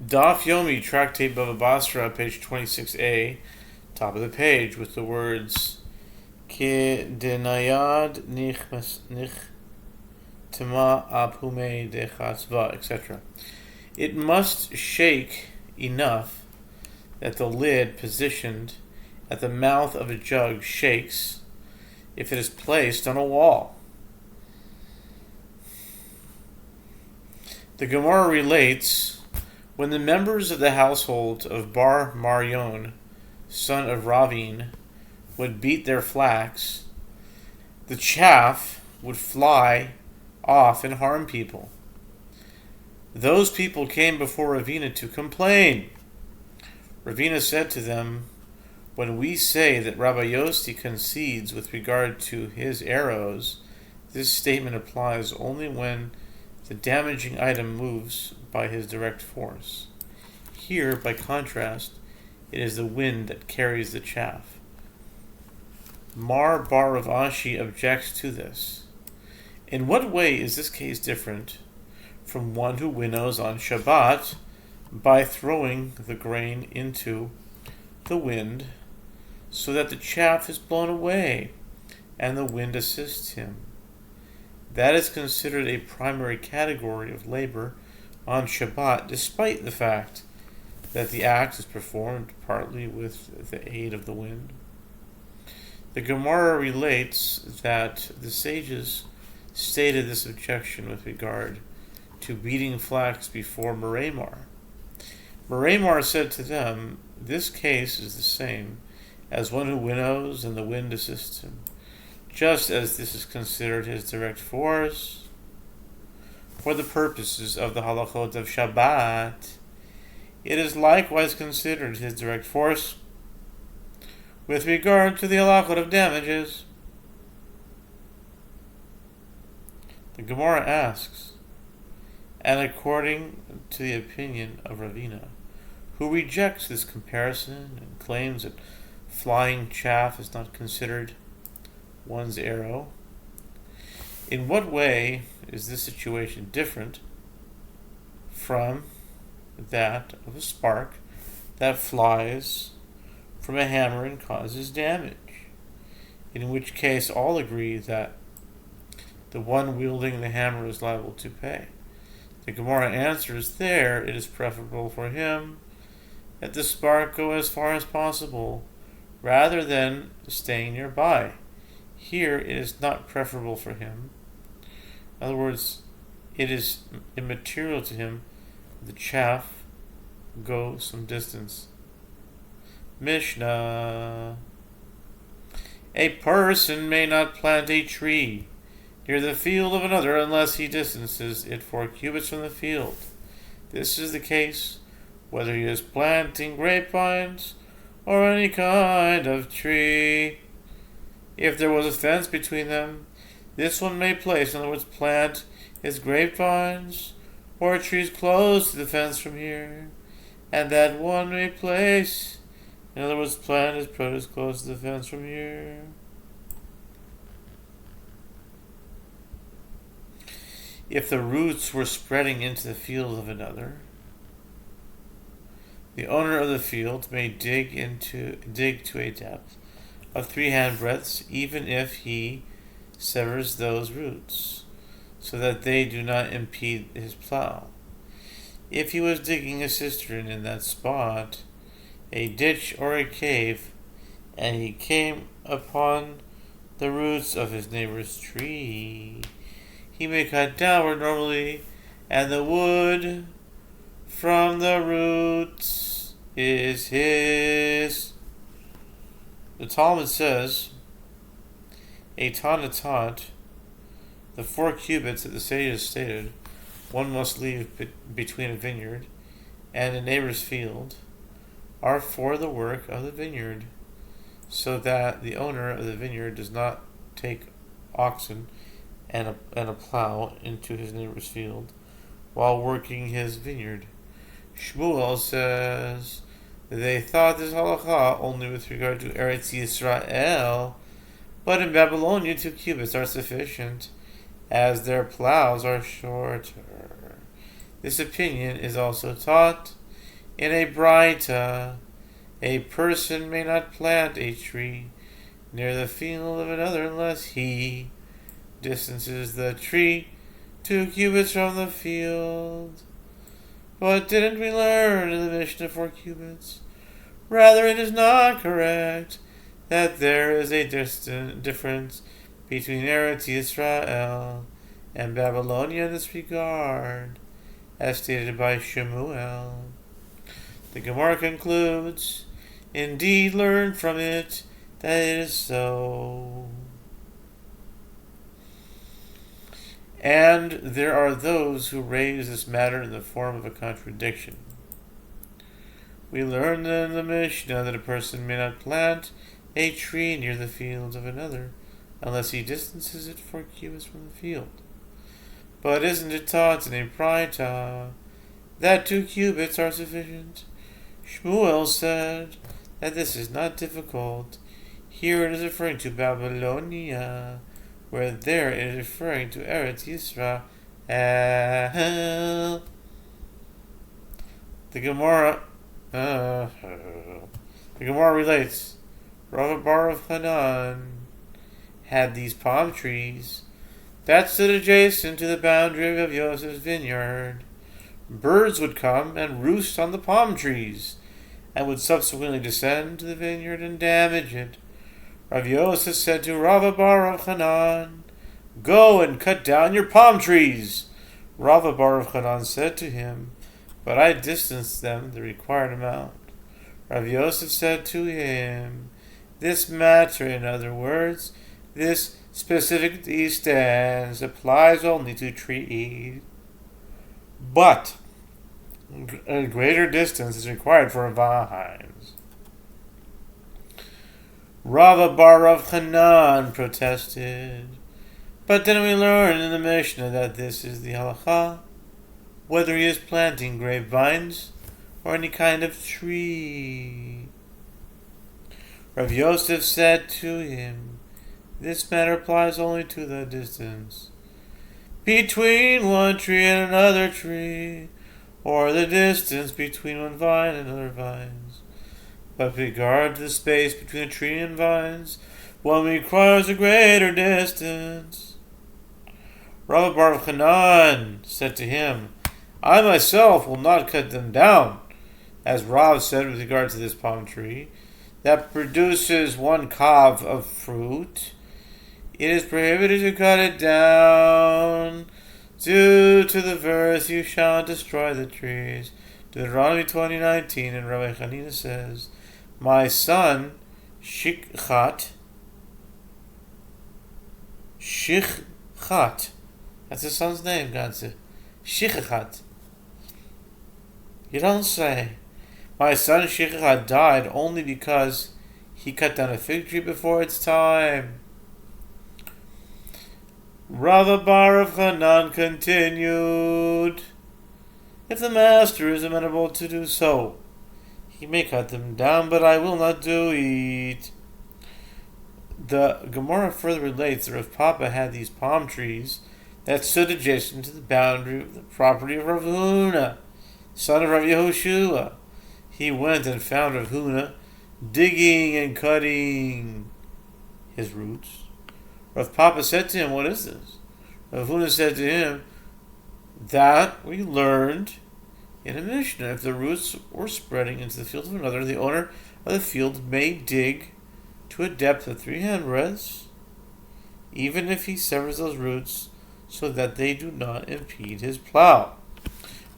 Daf Yomi, Tractate Bava Batra, page 26a, top of the page, with the words Ke denayad nichtema apume de chatzva, etc. It must shake enough that the lid positioned at the mouth of a jug shakes if it is placed on a wall. The Gemara relates, when the members of the household of Bar Maryon, son of Ravin, would beat their flax, the chaff would fly off and harm people. Those people came before Ravina to complain. Ravina said to them, when we say that Rabbi Yossi concedes with regard to his arrows, this statement applies only when the damaging item moves by his direct force. Here, by contrast, it is the wind that carries the chaff. Mar Bar Rav Ashi objects to this. In what way is this case different from one who winnows on Shabbat by throwing the grain into the wind so that the chaff is blown away and the wind assists him? That is considered a primary category of labor on Shabbat, despite the fact that the act is performed partly with the aid of the wind. The Gemara relates that the sages stated this objection with regard to beating flax before Meremar. Meremar said to them, this case is the same as one who winnows and the wind assists him, just as this is considered his direct force. For the purposes of the halachot of Shabbat, it is likewise considered his direct force with regard to the halachot of damages. The Gemara asks, and according to the opinion of Ravina, who rejects this comparison and claims that flying chaff is not considered one's arrow, in what way is this situation different from that of a spark that flies from a hammer and causes damage? In which case all agree that the one wielding the hammer is liable to pay. The Gemara answers, there it is preferable for him that the spark go as far as possible rather than staying nearby. Here it is not preferable for him. In other words, it is immaterial to him the chaff go some distance. Mishnah. A person may not plant a tree near the field of another unless he distances it 4 cubits from the field. This is the case whether he is planting grapevines or any kind of tree. If there was a fence between them, this one may place, in other words, plant his grapevines or trees close to the fence from here, and that one may place, in other words, plant his produce close to the fence from here. If the roots were spreading into the field of another, the owner of the field may dig to a depth of 3 handbreadths, even if he severs those roots, so that they do not impede his plow. If he was digging a cistern in that spot, a ditch or a cave, and he came upon the roots of his neighbor's tree, he may cut downward normally, and the wood from the roots is his. The Talmud says, a tanatat, the 4 cubits that the sages stated, one must leave between a vineyard and a neighbor's field, are for the work of the vineyard, so that the owner of the vineyard does not take oxen and a plow into his neighbor's field while working his vineyard. Shmuel says they thought this halakha only with regard to Eretz Yisrael, but in Babylonia 2 cubits are sufficient, as their plows are shorter. This opinion is also taught In a Braita, a person may not plant a tree near the field of another unless he distances the tree 2 cubits from the field. But didn't we learn in the Mishnah 4 cubits? Rather, it is not correct that there is a difference between Eretz Yisrael and Babylonia in this regard, as stated by Shemuel. The Gemara concludes, indeed learn from it that it is so. And there are those who raise this matter in the form of a contradiction. We learn in the Mishnah that a person may not plant a tree near the field of another unless he distances it 4 cubits from the field. But isn't it taught in a Braita that 2 cubits are sufficient? Shmuel said that this is not difficult. Here it is referring to Babylonia, where there it is referring to Eretz Yisrael. The Gemara relates, Rav Bar of Hanan had these palm trees that stood adjacent to the boundary of Yosef's vineyard. Birds would come and roost on the palm trees, and would subsequently descend to the vineyard and damage it. Rav Yosef said to Rav Bar of Hanan, "Go and cut down your palm trees." Rav Bar of Hanan said to him, "But I distanced them the required amount." Rav Yosef said to him, "This matter, in other words, this specific distance applies only to trees, but a greater distance is required for vines." Rav Bar of Hanan protested, "But then we learn in the Mishnah that this is the halacha, whether he is planting grapevines or any kind of tree." Rav Yosef said to him, "This matter applies only to the distance between one tree and another tree, or the distance between one vine and other vines. But with regard to the space between a tree and vines, one requires a greater distance." Rav Bar of Hanan said to him, "I myself will not cut them down." As Rav said with regard to this palm tree, that produces 1 kav of fruit, it is prohibited to cut it down due to the verse, "You shall destroy the trees." Deuteronomy 20:19, and Rabbi Hanina says, "My son, Shichat, that's his son's name, God said, Shichat. You don't say. My son Shichat died only because he cut down a fig tree before its time." Rav Bar of Hanan continued, "If the master is amenable to do so, he may cut them down, but I will not do it." The Gemara further relates that Rav Papa had these palm trees that stood adjacent to the boundary of the property of Rav Huna, son of Rav Yehoshua. He went and found Rav Huna digging and cutting his roots. Rav Papa said to him, "What is this?" Rav Huna said to him, "That we learned in a Mishnah. If the roots were spreading into the field of another, the owner of the field may dig to a depth of 3 handbreadths, even if he severs those roots so that they do not impede his plow."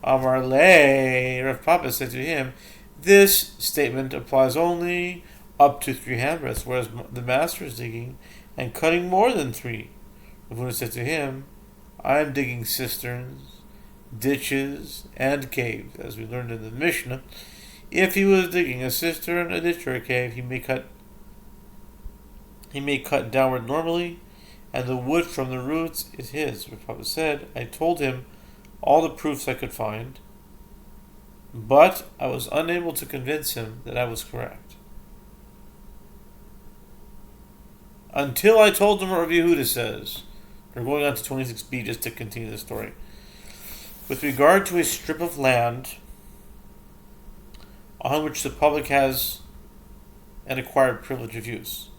Amar Le, Rav Papa said to him, "This statement applies only up to 3 handbreadths, whereas the master is digging and cutting more than 3. Rav Huna said to him, "I am digging cisterns, ditches, and caves." As we learned in the Mishnah, if he was digging a cistern, a ditch, or a cave, he may cut downward normally, and the wood from the roots is his. Rav Papa said, "I told him all the proofs I could find, but I was unable to convince him that I was correct, until I told him what Rabbi Yehuda says." We're going on to 26b just to continue the story. With regard to a strip of land on which the public has an acquired privilege of use.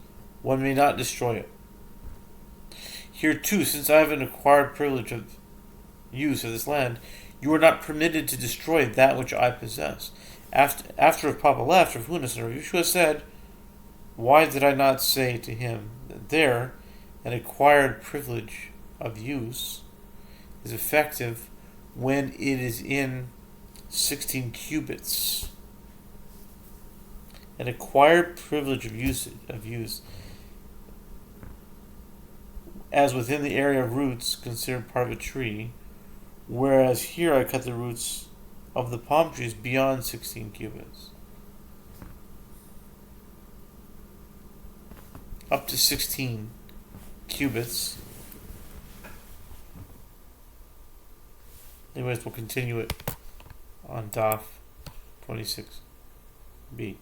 One may not destroy it. Here too, since I have an acquired privilege of use of this land, you are not permitted to destroy that which I possess. After Rav Papa left, Rav Huna and Rav Yehoshua said, why did I not say to him that there an acquired privilege of use is effective when it is in 16 cubits? An acquired privilege of use as within the area of roots considered part of a tree, whereas here I cut the roots of the palm trees beyond 16 cubits. Up to 16 cubits. Anyways, we'll continue it on Daf 26b.